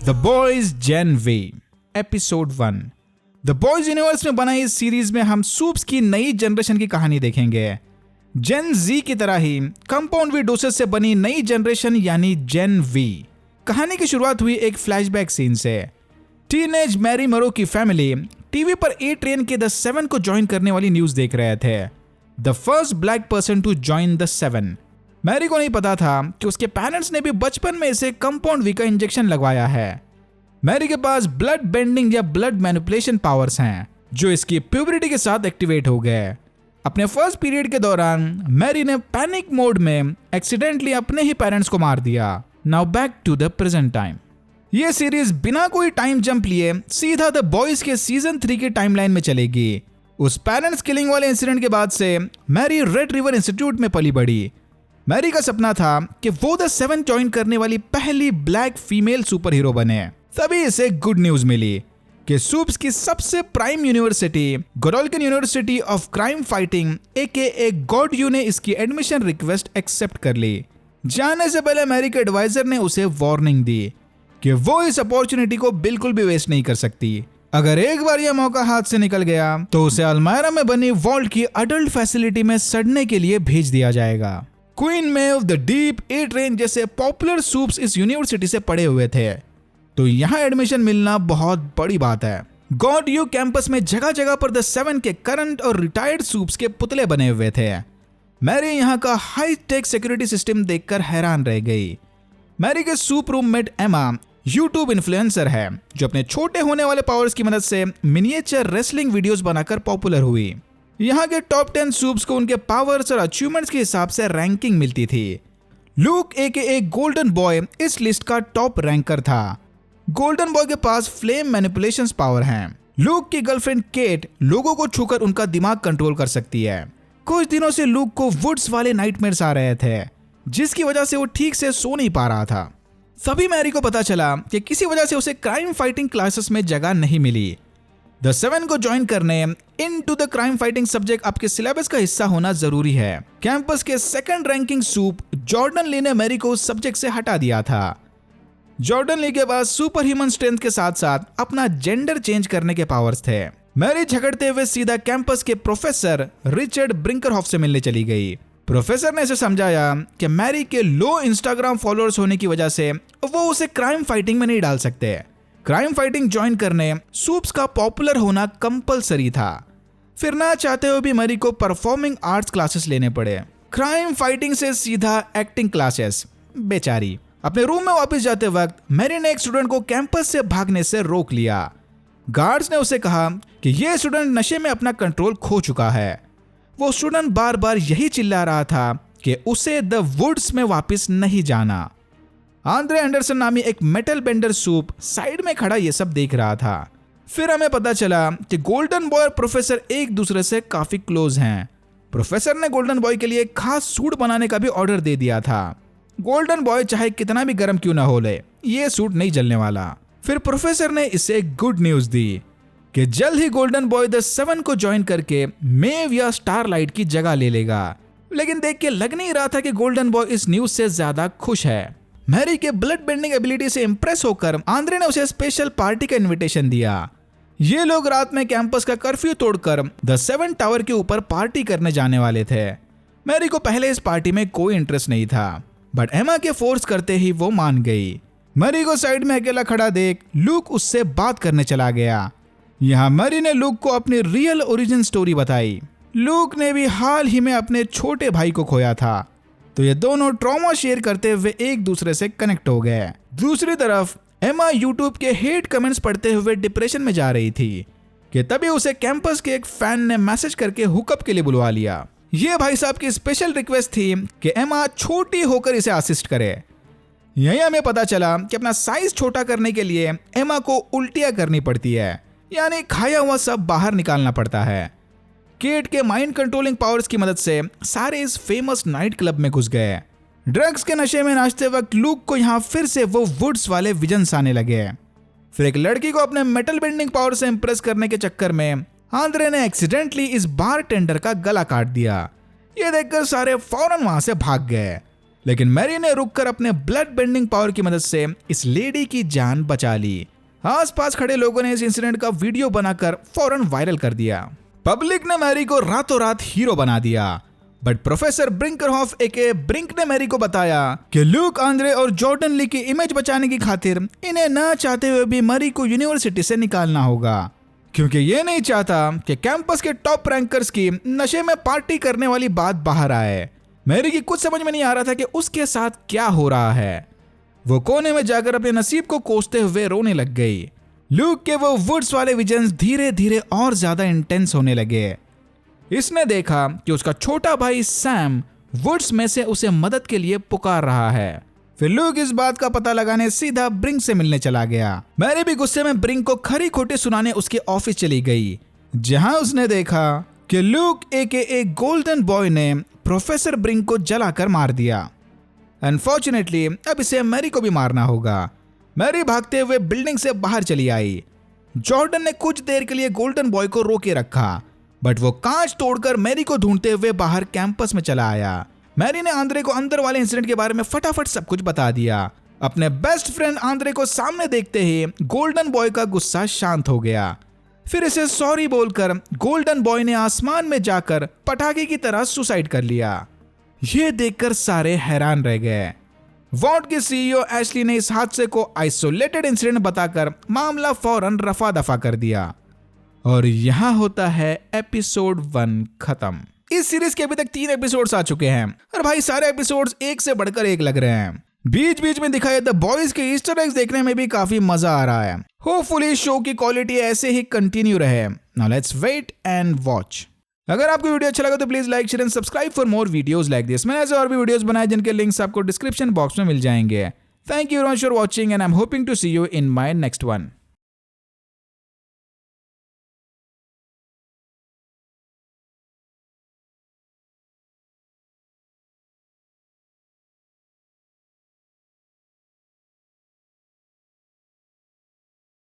The boys Gen V episode 1। The boys universe में बना इस सीरीज में हम सूप्स की नई जनरेशन की कहानी देखेंगे। जेन जी की तरह ही कंपाउंड वी डोसेस से बनी नई जनरेशन यानी जेन वी। कहानी की शुरुआत हुई एक फ्लैशबैक सीन से। टीनेज मैरी मरो की फैमिली टीवी पर ए ट्रेन के द 7 को ज्वाइन करने वाली न्यूज देख रहे थे। The first black person to join the 7। Marie को नहीं पता था कि उसके पेरेंट्स ने भी बचपन में इसे कंपाउंड वी का इंजेक्शन लगवाया है। मैरी के पास ब्लड बेंडिंग या ब्लड मैनिपुलेशन पावर्स हैं जो इसकी प्यूबरिटी के साथ एक्टिवेट हो गए। अपने फर्स्ट पीरियड के दौरान मैरी ने पैनिक मोड में एक्सीडेंटली अपने ही पेरेंट्स को मार दिया। Now back to the present time. ये सीरीज बिना कोई टाइम जंप लिए सीधा द बॉयज के सीजन 3 के टाइमलाइन में चलेगी। उस पेरेंट्स किलिंग वाले इंसिडेंट के बाद से मैरी रेड रिवर इंस्टीट्यूट में पली बड़ी। मैरी का सपना था कि वो द 7 ज्वाइन करने वाली पहली ब्लैक फीमेल सुपर हीरो बने। तभी इसे गुड न्यूज मिली कि सूप्स की सबसे prime university Godolkin university of crime fighting AKA God U ने इसकी एडमिशन रिक्वेस्ट एक्सेप्ट कर ली। जाने से पहले मैरी के एडवाइजर ने उसे वार्निंग दी कि वो इस अपॉर्चुनिटी को बिल्कुल भी वेस्ट नहीं कर सकती। अगर एक बार यह मौका हाथ से निकल गया तो उसे अल्मायरा में बनी वॉल्ट की अडल्ट फैसिलिटी में सड़ने के लिए भेज दिया जाएगा। Queen Maeve, the deep, a train जैसे पॉपुलर सूप्स इस यूनिवर्सिटी से पढ़े हुए थे, तो यहाँ एडमिशन मिलना बहुत बड़ी बात है। गॉड-यू कैंपस में जगह जगह पर द 7 के करंट और रिटायर्ड सूप्स के पुतले बने हुए थे। मैरी यहाँ का हाई टेक सिक्योरिटी सिस्टम देखकर हैरान रह गई। मैरी के सूप रूममेट एमा यूट्यूब इन्फ्लुएंसर है जो अपने छोटे होने वाले पावर्स की मदद से मिनिएचर रेसलिंग वीडियोस बनाकर पॉपुलर हुई। यहाँ के टॉप 10 सूप्स को उनके पावर्स और अचीवमेंट्स के हिसाब से रैंकिंग मिलती थी। लूक AKA गोल्डन बॉय इस लिस्ट का टॉप रैंकर था। गोल्डन बॉय के पास फ्लेम मैनिपुलेशंस पावर हैं। लूक की गर्लफ्रेंड केट लोगों को छूकर उनका दिमाग कंट्रोल कर सकती है। कुछ दिनों से लूक को वुड्स वाले नाइटमेयर्स आ रहे थे जिसकी वजह से वो ठीक से सो नहीं पा रहा था। तभी मैरी को पता चला कि किसी वजह से उसे क्राइम फाइटिंग क्लासेस में जगह नहीं मिली। द 7 को ज्वाइन करने into the crime fighting subject आपके सिलेबस का हिस्सा होना जरूरी है। कैंपस के सेकंड रैंकिंग सूप जॉर्डन ली ने मैरी को उस सब्जेक्ट से हटा दिया था। जॉर्डन ली के पास सुपर ह्यूमन स्ट्रेंथ के साथ साथ अपना जेंडर चेंज करने के पावर्स थे। मैरी झगड़ते हुए सीधा कैंपस के प्रोफेसर रिचर्ड ब्रिंकरहॉफ से मिलने चली गई। प्रोफेसर ने इसे समझाया कि मैरी के लो इंस्टाग्राम फॉलोअर्स होने की वजह से वो उसे क्राइम फाइटिंग में नहीं डाल सकते। क्राइम फाइटिंग ज्वाइन करने सूप्स का पॉपुलर होना कंपलसरी था। फिर ना चाहते हुए भी मैरी को परफॉर्मिंग आर्ट्स क्लासेस लेने पड़े। क्राइम फाइटिंग से सीधा एक्टिंग क्लासेस। बेचारी अपने रूम में वापस जाते वक्त मैरी ने एक स्टूडेंट को कैंपस से भागने से रोक लिया। गार्ड्स ने उसे कहा कि यह स्टूडेंट नशे में अपना कंट्रोल खो चुका है। वो स्टूडेंट बार बार यही चिल्ला रहा था कि उसे द वुड्स में वापस नहीं जाना। आंद्रे एंडरसन नामी एक मेटल बेंडर सूप साइड में खड़ा ये सब देख रहा था। फिर हमें पता चला कि गोल्डन बॉय और प्रोफेसर एक दूसरे से काफी क्लोज हैं। प्रोफेसर ने गोल्डन बॉय के लिए एक खास सूट बनाने का भी ऑर्डर दे दिया था। गोल्डन बॉय चाहे कितना भी गर्म क्यों ना हो ले, ये सूट नहीं जलने वाला। फिर प्रोफेसर ने इसे एक गुड न्यूज दी कि जल्द ही गोल्डन बॉय द 7 को ज्वाइन करके मेव या स्टारलाइट की जगह ले लेगा। लेकिन देख के लग नहीं रहा था कि गोल्डन बॉय इस न्यूज से ज्यादा खुश है। मैरी के ब्लड बेंडिंग एबिलिटी से इंप्रेस होकर आंद्रे ने उसे स्पेशल पार्टी का इनविटेशन दिया। ये लोग रात में कैंपस का कर्फ्यू तोड़कर द 7 टावर के ऊपर पार्टी करने जाने वाले थे। मैरी को पहले इस पार्टी में कोई इंटरेस्ट नहीं था, बट एमा के फोर्स करते ही वो मान गई। मैरी को साइड में अकेला खड़ा देख लूक उससे बात करने चला गया। यहाँ मैरी ने लूक को अपनी रियल ओरिजिन स्टोरी बताई। लूक ने भी हाल ही में अपने छोटे भाई को खोया था, तो ये दोनों ट्रॉमा शेयर करते हुए एक दूसरे से कनेक्ट हो गए। दूसरी तरफ एमा यूट्यूब के हेट कमेंट्स पढ़ते हुए डिप्रेशन में जा रही थी कि तभी उसे कैंपस के एक फैन ने मैसेज करके हुकअप के लिए बुलवा लिया। ये भाई साहब की स्पेशल रिक्वेस्ट थी कि एमा छोटी होकर इसे असिस्ट करे। यही हमें पता चला कि अपना साइज छोटा करने के लिए एमा को उल्टियां करनी पड़ती है, यानी खाया हुआ सब बाहर निकालना पड़ता है। केट के माइंड कंट्रोलिंग पावर्स की मदद से सारे इस फेमस नाइट क्लब में घुस गए। ड्रग्स के नशे में नाचते वक्त लूक को यहाँ फिर से वो वुड्स वाले विजन्स आने लगे। फिर एक लड़की को अपने मेटल बेंडिंग पावर से इंप्रेस करने के चक्कर में आंद्रे ने एक्सीडेंटली इस बार टेंडर का गला काट दिया। ये देखकर सारे फौरन वहां से भाग गए, लेकिन मैरी ने रुककर अपने ब्लड बेंडिंग पावर की मदद से इस लेडी की जान बचा ली। आसपास खड़े लोगों ने इस इंसिडेंट का वीडियो बनाकर फौरन वायरल कर दिया। पब्लिक ने मैरी को रातों रात हीरो बना दिया, बट प्रोफेसर ब्रिंकरहॉफ एके ब्रिंक ने मैरी को बताया कि ल्यूक, आंद्रे और जॉर्डन ली की इमेज बचाने की खातिर इन्हें न चाहते हुए भी मैरी को यूनिवर्सिटी से निकालना होगा, क्योंकि ये नहीं चाहता कि कैंपस के टॉप रैंकर्स की नशे में पार्टी करने वाली बात बाहर आए। मैरी की कुछ समझ में नहीं आ रहा था कि उसके साथ क्या हो रहा है। वो कोने में जाकर अपने नसीब को कोसते हुए रोने लग गई। ल्यूक के वो वुड्स वाले विजन्स धीरे धीरे और ज्यादा इंटेंस होने लगे। इसने देखा कि उसका छोटा भाई सैम वुड्स में से उसे मदद के लिए पुकार रहा है। फिर ल्यूक इस बात का पता लगाने सीधा ब्रिंक से मिलने चला गया। मैरी भी गुस्से में ब्रिंक को खरी खोटी सुनाने उसके ऑफिस चली गई, जहां उसने देखा कि ल्यूक एके गोल्डन बॉय ने प्रोफेसर ब्रिंक को जलाकर मार दिया। अनफॉर्चुनेटली अब इसे मैरी को भी मारना होगा। मैरी भागते हुए बिल्डिंग से बाहर चली आई। जॉर्डन ने कुछ देर के लिए गोल्डन बॉय को रोके रखा, बट वो कांच तोड़कर मैरी को ढूंढते हुए बाहर कैंपस में चला आया। मैरी ने आंद्रे को अंदर वाले इंसिडेंट के बारे में फटाफट सब कुछ बता दिया। अपने बेस्ट फ्रेंड आंद्रे को सामने देखते ही गोल्डन बॉय का गुस्सा शांत हो गया। फिर इसे सॉरी बोलकर गोल्डन बॉय ने आसमान में जाकर पटाखे की तरह सुसाइड कर लिया। ये देखकर सारे हैरान रह गए। वॉर्ड के सीईओ एशली ने इस हादसे को आइसोलेटेड इंसिडेंट बताकर मामला फौरन रफा दफा कर दिया। और यहां होता है एपिसोड 1 खत्म। इस सीरीज के अभी तक 3 एपिसोड्स आ चुके हैं और भाई सारे एपिसोड्स एक से बढ़कर एक लग रहे हैं। बीच बीच में दिखाए द बॉयज के ईस्टर एग्स देखने में भी काफी मजा आ रहा है। होपफुली शो की क्वालिटी ऐसे ही कंटिन्यू रहे। Now let's wait and watch. अगर आपको वीडियो अच्छा लगा तो please like, share and subscribe for more videos like this. मैंने ऐसे और भी वीडियोस बनाए जिनके लिंक्स आपको डिस्क्रिप्शन बॉक्स में मिल जाएंगे। Thank you very much for watching and I am hoping to see you in my next one.